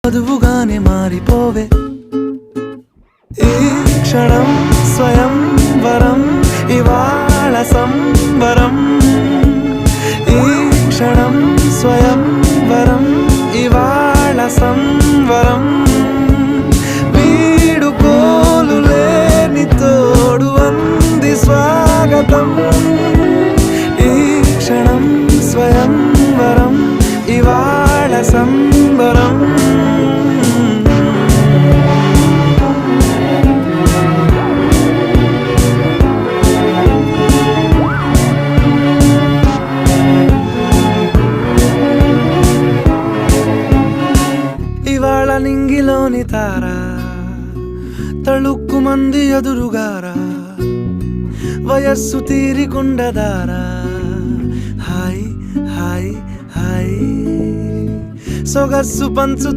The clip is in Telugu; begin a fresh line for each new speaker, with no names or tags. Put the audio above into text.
వధువుగానే మారిపోవే ఈ క్షణం స్వయం వరం ఇవాళ సంబరం ఈ క్షణం స్వయం వరం ఇవాళ సంవరం వీడుకోలు లేని తోడు అంది స్వాగతం ఈ క్షణం స్వయం వరం ఇవాళ సంబరం ఇవాళ నింగిలోని తారా తళుక్కు మంది ఎదురుగారా వయస్సు తీరికుండదారా హాయ్ హాయ్ హాయ్ సొగస్సు పంచు